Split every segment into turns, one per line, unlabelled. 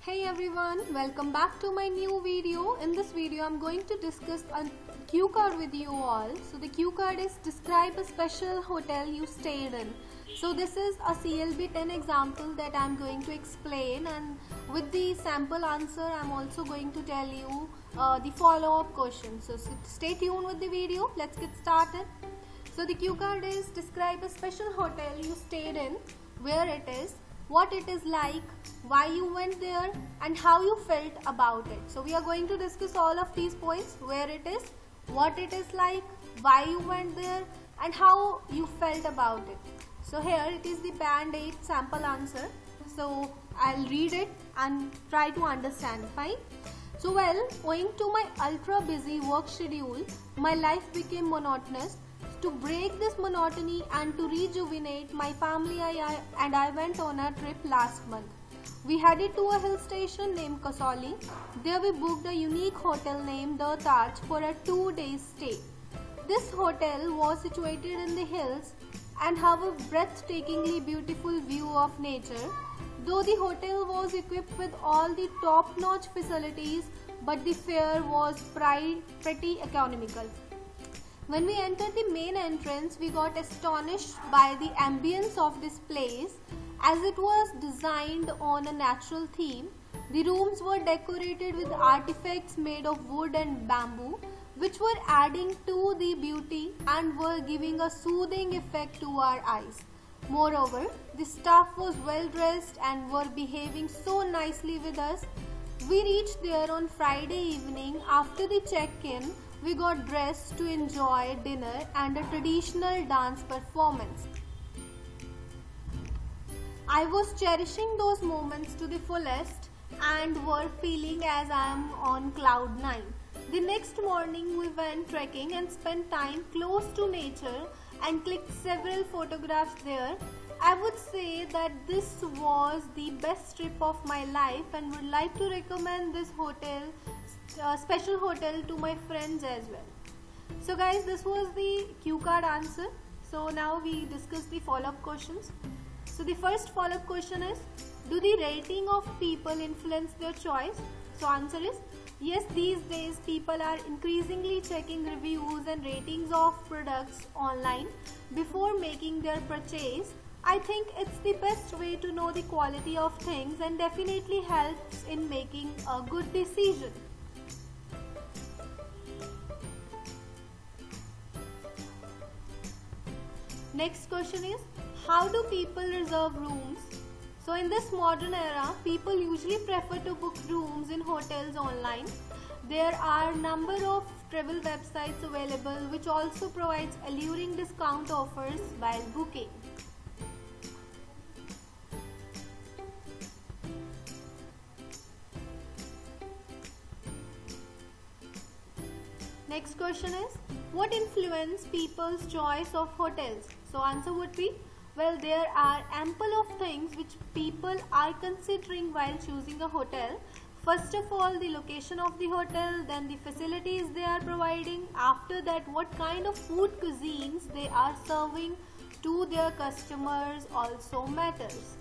Hey everyone, welcome back to my new video. In this video, I'm going to discuss a cue card with you all. So the cue card is describe a special hotel you stayed in. So this is a CLB 10 example that I'm going to explain, and with the sample answer, I'm also going to tell you the follow-up question. So stay tuned with the video. Let's get started. So the cue card is describe a special hotel you stayed in, where it is, what it is like, why you went there, and how you felt about it. So we are going to discuss all of these points: where it is, what it is like, why you went there, and how you felt about it. So here it is the band 8 sample answer. So I'll read it and try to understand. Fine. So owing to my ultra busy work schedule, my life became monotonous. To break this monotony and to rejuvenate my family and I went on a trip last month. We headed to a hill station named Kasauli. There we booked a unique hotel named The Taj for a 2-day stay. This hotel was situated in the hills and have a breathtakingly beautiful view of nature. Though the hotel was equipped with all the top-notch facilities, but the fare was pretty economical. When we entered the main entrance, we got astonished by the ambience of this place, as it was designed on a natural theme. The rooms were decorated with artifacts made of wood and bamboo, which were adding to the beauty and were giving a soothing effect to our eyes. Moreover, the staff was well dressed and were behaving so nicely with us. We reached there on Friday evening. After the check-in, we got dressed to enjoy dinner and a traditional dance performance. I was cherishing those moments to the fullest and were feeling as I am on cloud 9. The next morning we went trekking and spent time close to nature and clicked several photographs there. I would say that this was the best trip of my life and would like to recommend this special hotel to my friends as well. So guys, this was the cue card answer. So now we discuss the follow-up questions. So the first follow-up question is, do the rating of people influence their choice? So answer is yes. These days people are increasingly checking reviews and ratings of products online before making their purchase. I think it's the best way to know the quality of things and definitely helps in making a good decision. Next question is, how do people reserve rooms? So in this modern era, people usually prefer to book rooms in hotels online. There are a number of travel websites available which also provides alluring discount offers while booking. Next question is, what influence people's choice of hotels? So answer would be, well, there are ample of things which people are considering while choosing a hotel. First of all, the location of the hotel, then the facilities they are providing. After that, what kind of food cuisines they are serving to their customers also matters.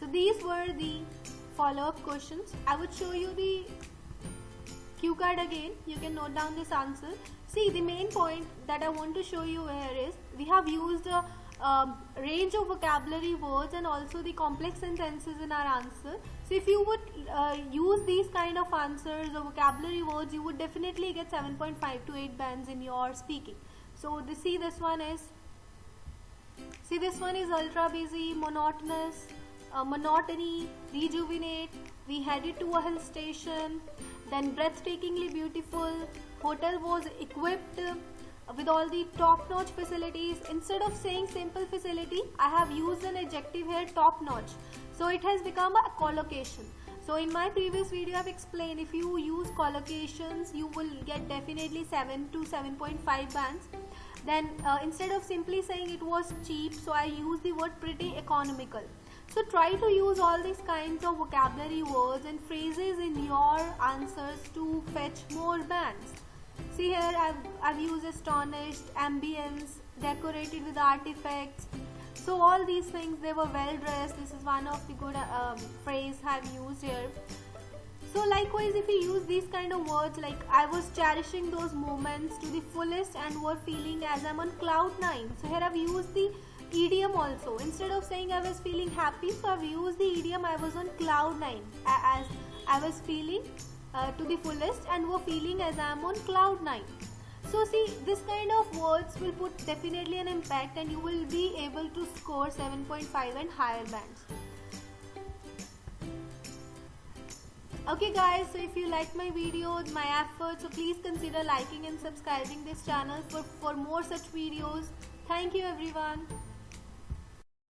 So these were the follow-up questions. I would show you the cue card again. You can note down this answer. See, the main point that I want to show you here is we have used a range of vocabulary words and also the complex sentences in our answer. So if you would use these kind of answers or vocabulary words, you would definitely get 7.5 to 8 bands in your speaking. So this one is ultra busy, monotonous, monotony, rejuvenate. We headed to a hill station, then breathtakingly beautiful. Hotel was equipped with all the top-notch facilities. Instead of saying simple facility, I have used an adjective here, top-notch. So it has become a collocation. So in my previous video, I have explained if you use collocations, you will get definitely 7 to 7.5 bands. Then instead of simply saying it was cheap, so I use the word pretty economical. So try to use all these kinds of vocabulary words and phrases in your answers to fetch more bands. See here, I've used astonished, ambience, decorated with artifacts. So all these things, they were well dressed. This is one of the good phrase I've used here. So likewise, if we use these kind of words like I was cherishing those moments to the fullest and were feeling as I'm on cloud 9. So here I've used the idiom also. Instead of saying I was feeling happy, so I've used the idiom I was on cloud 9, as I was feeling to the fullest and were feeling as I'm on cloud 9. So see, this kind of words will put definitely an impact and you will be able to score 7.5 and higher bands. Okay guys, so if you like my videos, my efforts, so please consider liking and subscribing this channel for more such videos. Thank you everyone.